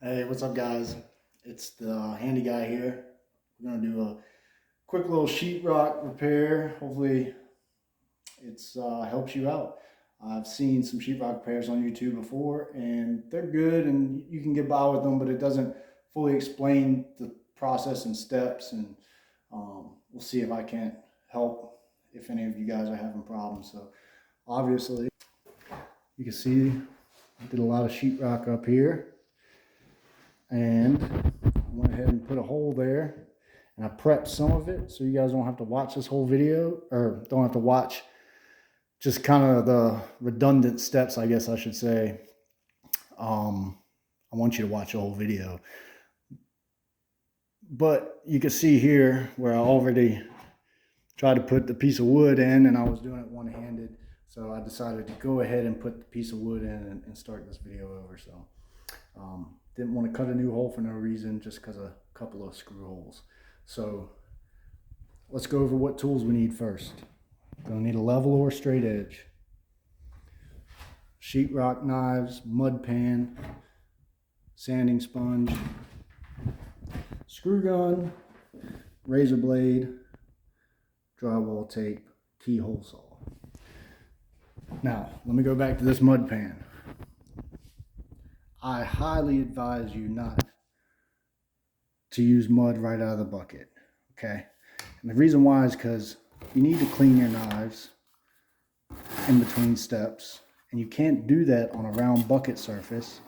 Hey, what's up, guys? It's the handy guy here. We're gonna do a quick little sheetrock repair. Hopefully, it's helps you out. I've seen some sheetrock repairs on YouTube before, and they're good, and you can get by with them, but it doesn't fully explain the process and steps. And we'll see if I can't help if any of you guys are having problems. So, obviously, you can see I did a lot of sheetrock up here. And I went ahead and put a hole there, and I prepped some of it so you guys don't have to watch this whole video, or don't have to watch just kind of the redundant steps, I guess I should say. I want you to watch the whole video. But you can see here where I already tried to put the piece of wood in, and I was doing it one-handed. So I decided to go ahead and put the piece of wood in and start this video over. So didn't want to cut a new hole for no reason, just because a couple of screw holes. So let's go over what tools we need first. Gonna need a level or straight edge, sheetrock knives, mud pan, sanding sponge, screw gun, razor blade, drywall tape, keyhole saw. Now, let me go back to this mud pan. I highly advise you not to use mud right out of the bucket, okay? And the reason why is because you need to clean your knives in between steps, and you can't do that on a round bucket surface.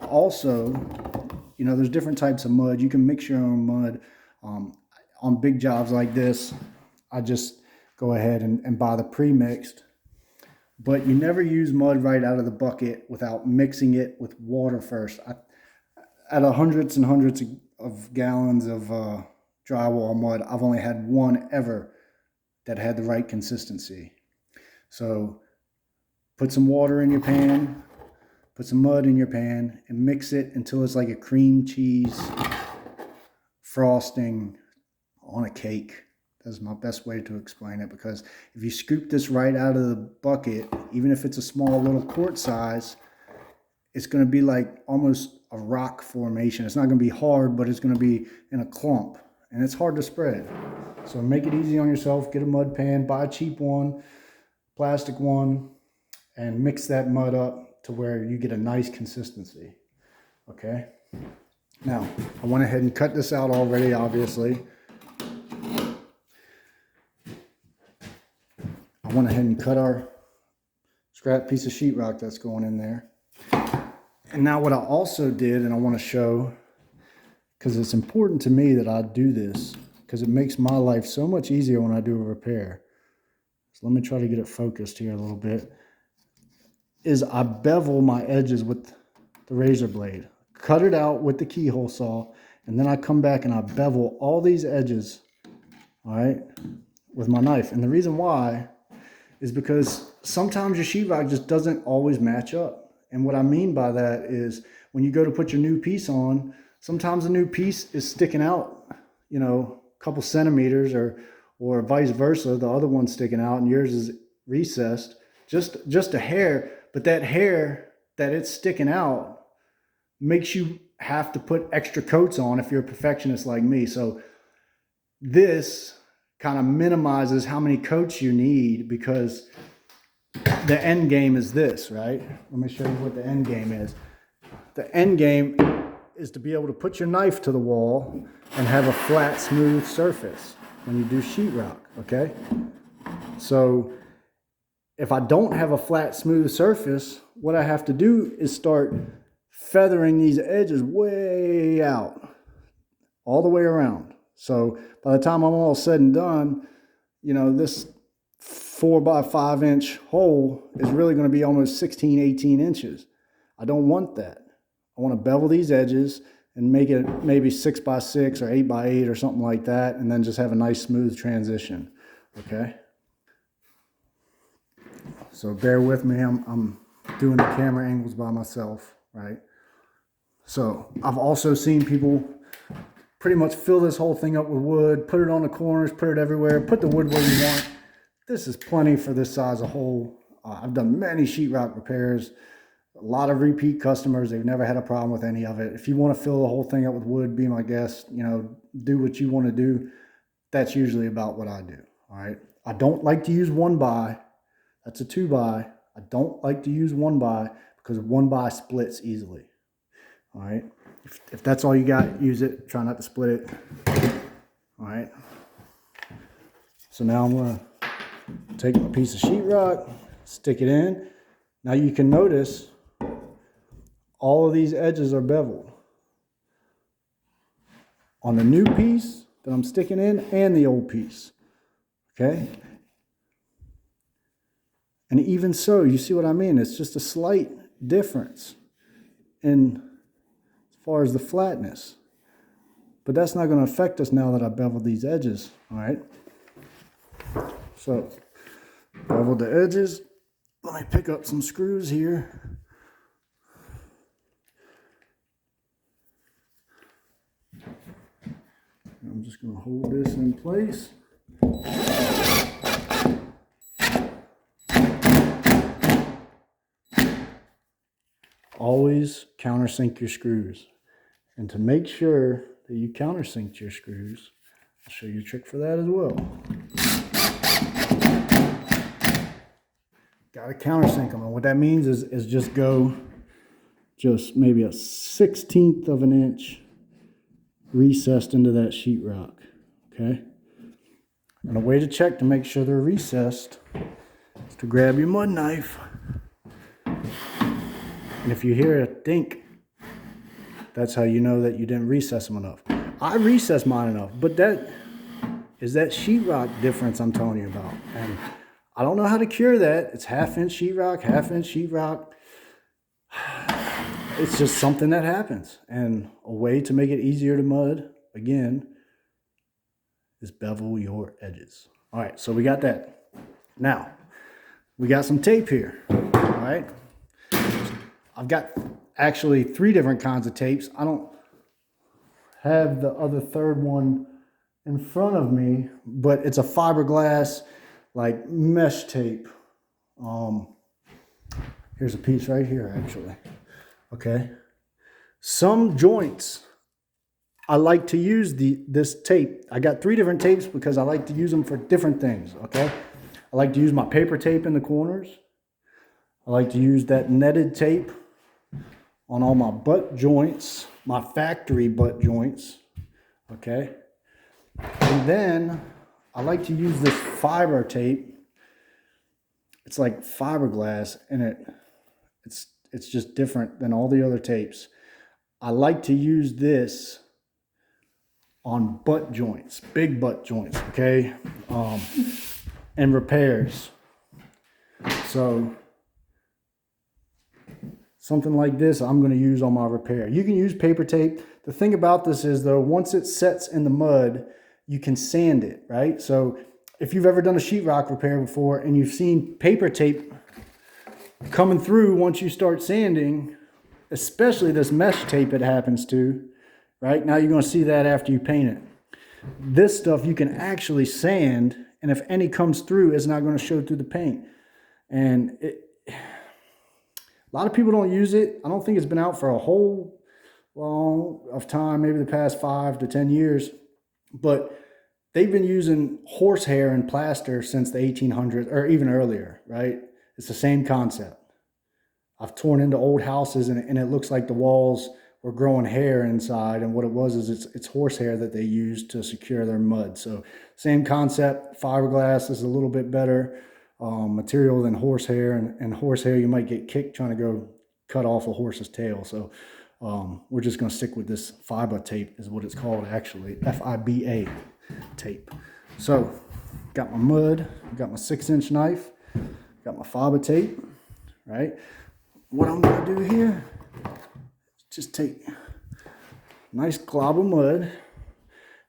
Also, you know, there's different types of mud. You can mix your own mud. On big jobs like this, I just go ahead and buy the pre-mixed. But you never use mud right out of the bucket without mixing it with water first. Out of hundreds and hundreds of gallons of drywall mud, I've only had one ever that had the right consistency. So put some water in your pan, put some mud in your pan, and mix it until it's like a cream cheese frosting on a cake. That's my best way to explain it, because if you scoop this right out of the bucket, even if it's a small little quart size, it's going to be like almost a rock formation. It's not going to be hard, but it's going to be in a clump, and it's hard to spread. So make it easy on yourself. Get a mud pan, buy a cheap one, plastic one, and mix that mud up to where you get a nice consistency. Okay? Now, I went ahead and cut this out already, obviously. I went ahead and cut our scrap piece of sheetrock that's going in there. And now what I also did, and I want to show, because it's important to me that I do this, because it makes my life so much easier when I do a repair. So let me try to get it focused here a little bit. Is I bevel my edges with the razor blade. Cut it out with the keyhole saw, and then I come back and I bevel all these edges, all right, with my knife. And the reason why is because sometimes your sheetrock just doesn't always match up. And what I mean by that is when you go to put your new piece on, sometimes the new piece is sticking out, you know, a couple centimeters, or vice versa. The other one's sticking out and yours is recessed, just a hair. But that hair that it's sticking out makes you have to put extra coats on if you're a perfectionist like me. So this kind of minimizes how many coats you need, because the end game is this, right? Let me show you what the end game is. The end game is to be able to put your knife to the wall and have a flat, smooth surface when you do sheetrock, okay? So if I don't have a flat, smooth surface, what I have to do is start feathering these edges way out, all the way around. So by the time I'm all said and done, you know, this 4 by 5 inch hole is really going to be almost 16, 18 inches. I don't want that. I want to bevel these edges and make it maybe 6 by 6 or 8 by 8 or something like that, and then just have a nice smooth transition, okay? So bear with me, I'm doing the camera angles by myself, right? So I've also seen people pretty much fill this whole thing up with wood, put it on the corners, put it everywhere, put the wood where you want. This is plenty for this size of hole. I've done many sheetrock repairs, A lot of repeat customers, they've never had a problem with any of it. If you want to fill the whole thing up with wood, be my guest, you know, do what you want to do. That's usually about what I do. All right. I don't like to use 1x. That's a 2x. I don't like to use 1x because 1x splits easily. All right. If that's all you got, use it. Try not to split it. All right. So now I'm going to take my piece of sheetrock, stick it in. Now you can notice all of these edges are beveled on the new piece that I'm sticking in and the old piece. Okay. And even so, you see what I mean? It's just a slight difference in as far as the flatness. But that's not going to affect us now that I beveled these edges. All right. So, beveled the edges. Let me pick up some screws here. I'm just going to hold this in place. Always countersink your screws. And to make sure that you countersink your screws, I'll show you a trick for that as well. Got to countersink them. And what that means is just go just maybe a 1/16 of an inch recessed into that sheetrock. Okay? And a way to check to make sure they're recessed is to grab your mud knife. And if you hear a dink, that's how you know that you didn't recess them enough. I recessed mine enough, but that is that sheetrock difference I'm telling you about. And I don't know how to cure that. It's 1/2 inch sheetrock, 1/2 inch sheetrock. It's just something that happens. And a way to make it easier to mud, again, is bevel your edges. All right, so we got that. Now, we got some tape here, all right? I've got actually 3 different kinds of tapes. I don't have the other third one in front of me, but it's a fiberglass, like mesh tape. Here's a piece right here, actually. Okay. Some joints, I like to use this tape. I got 3 different tapes because I like to use them for different things, okay? I like to use my paper tape in the corners. I like to use that netted tape on all my butt joints, my factory butt joints, okay? And then I like to use this fiber tape. It's like fiberglass, and it's just different than all the other tapes. I like to use this on butt joints, big butt joints, okay? And repairs. So something like this I'm going to use on my repair. You can use paper tape. The thing about this is, though, once it sets in the mud, you can sand it, right? So if you've ever done a sheetrock repair before and you've seen paper tape coming through once you start sanding, especially this mesh tape it happens to, right? Now you're going to see that after you paint it. This stuff you can actually sand, and if any comes through, it's not going to show through the paint. And a lot of people don't use it. I don't think it's been out for a whole long of time, maybe the past 5 to 10 years. But they've been using horsehair and plaster since the 1800s, or even earlier, right? It's the same concept. I've torn into old houses and it looks like the walls were growing hair inside. And what it was is it's horsehair that they used to secure their mud. So same concept. Fiberglass is a little bit better material than horsehair. And horsehair, you might get kicked trying to go cut off a horse's tail. So we're just going to stick with this fiber tape is what it's called, actually. FIBA tape. So got my mud, got my 6-inch knife, got my fiber tape, right? What I'm going to do here is just take a nice glob of mud,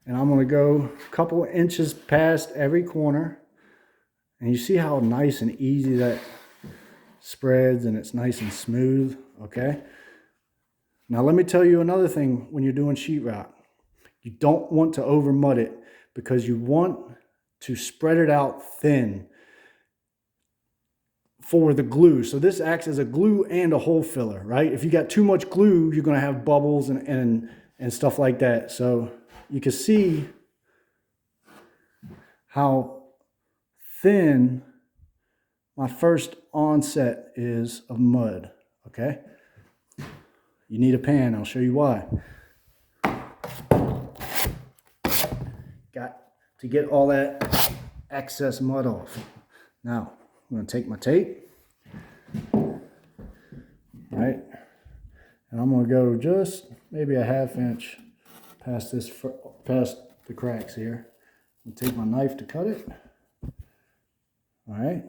and I'm going to go a couple inches past every corner. And you see how nice and easy that spreads, and it's nice and smooth, okay? Now let me tell you another thing when you're doing sheetrock. You don't want to over mud it because you want to spread it out thin for the glue. So this acts as a glue and a hole filler, right? If you got too much glue, you're gonna have bubbles and stuff like that. So you can see how thin my first onset is of mud, okay? You need a pan, I'll show you why. Got to get all that excess mud off. Now, I'm gonna take my tape, right? And I'm gonna go just maybe a ½ inch past the cracks here. I'm gonna take my knife to cut it. All right.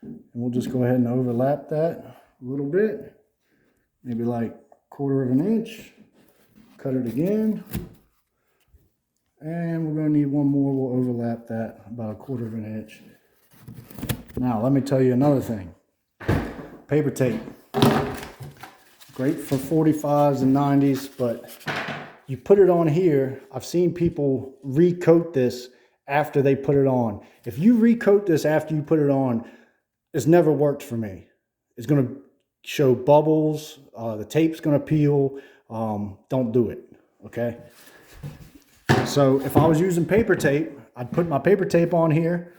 And we'll just go ahead and overlap that a little bit. Maybe like 1/4 of an inch. Cut it again. And we're gonna need one more. We'll overlap that about 1/4 of an inch. Now, let me tell you another thing. Paper tape. Great for 45s and 90s, but you put it on here. I've seen people recoat this after they put it on. If you recoat this after you put it on, it's never worked for me. It's going to show bubbles. The tape's going to peel. Don't do it, okay? So if I was using paper tape, I'd put my paper tape on here,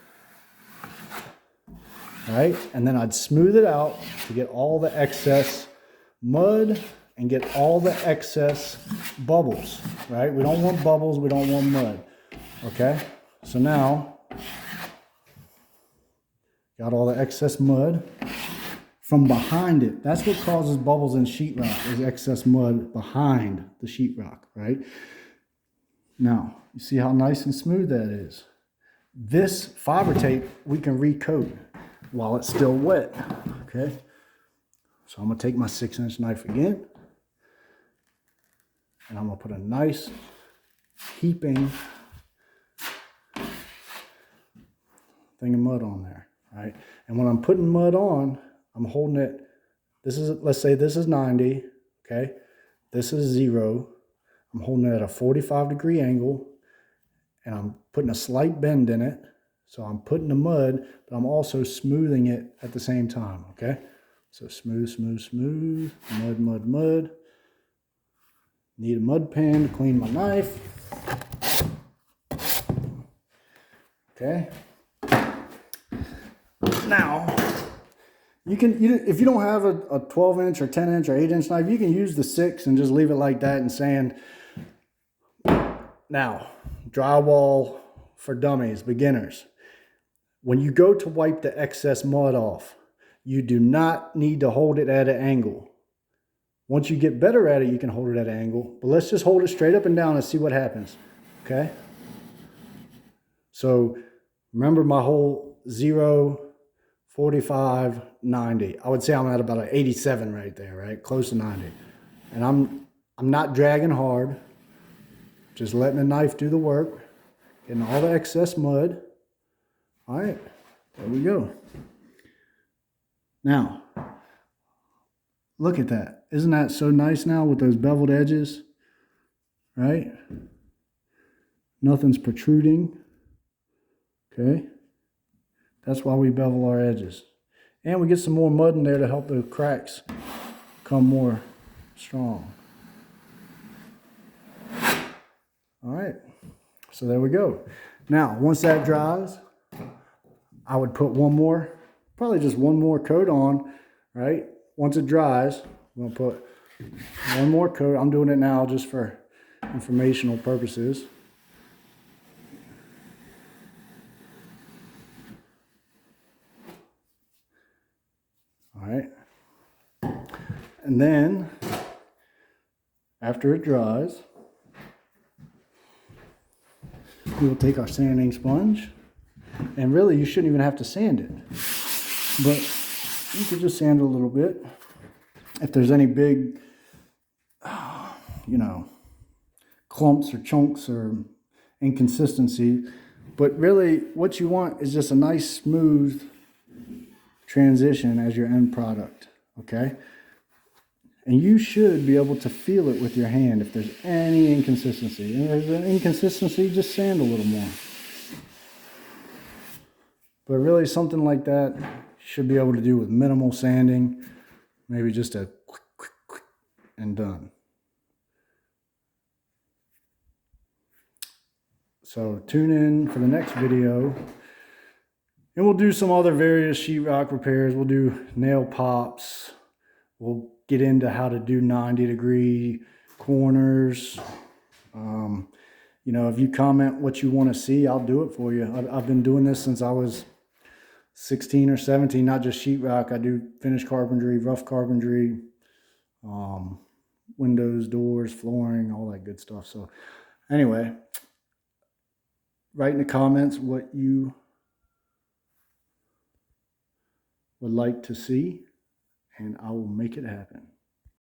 right? And then I'd smooth it out to get all the excess mud and get all the excess bubbles, right? We don't want bubbles, we don't want mud, okay? So now, got all the excess mud from behind it. That's what causes bubbles in sheetrock, is excess mud behind the sheetrock, right? Now, you see how nice and smooth that is? This fiber tape, we can recoat while it's still wet, okay? So I'm gonna take my 6-inch knife again, and I'm gonna put a nice heaping thing of mud on there, right? And when I'm putting mud on, I'm holding it, let's say this is 90, okay? This is 0. I'm holding it at a 45-degree angle, and I'm putting a slight bend in it. So I'm putting the mud, but I'm also smoothing it at the same time, okay? So smooth, smooth, smooth, mud, mud, mud. Need a mud pan to clean my knife. Okay. Now, if you don't have a 12-inch or 10-inch or 8-inch knife, you can use the 6 and just leave it like that and sand. Now, drywall for dummies, beginners. When you go to wipe the excess mud off, you do not need to hold it at an angle. Once you get better at it, you can hold it at an angle. But let's just hold it straight up and down and see what happens. Okay? So remember my whole 0, 45, 90. I would say I'm at about an 87 right there, right? Close to 90. And I'm not dragging hard. Just letting the knife do the work. Getting all the excess mud. All right. There we go. Now, look at that. Isn't that so nice now with those beveled edges? Right? Nothing's protruding. Okay? That's why we bevel our edges. And we get some more mud in there to help the cracks come more strong. All right. So there we go. Now, once that dries, I would put probably just one more coat on, right? Once it dries, I'm going to put one more coat. I'm doing it now just for informational purposes. All right. And then, after it dries, we will take our sanding sponge. And really, you shouldn't even have to sand it. But you could just sand it a little bit. If there's any big, clumps or chunks or inconsistency. But really, what you want is just a nice, smooth transition as your end product, okay? And you should be able to feel it with your hand if there's any inconsistency. And if there's an inconsistency, just sand a little more. But really, something like that should be able to do with minimal sanding, maybe just a quick and done. So tune in for the next video, and we'll do some other various sheetrock repairs. We'll do nail pops. We'll get into how to do 90-degree corners. You know, if you comment what you want to see, I'll do it for you. I've been doing this since I was 16 or 17, not just sheetrock. I do finished carpentry, rough carpentry, windows, doors, flooring, all that good stuff. So anyway, write in the comments what you would like to see, and I will make it happen.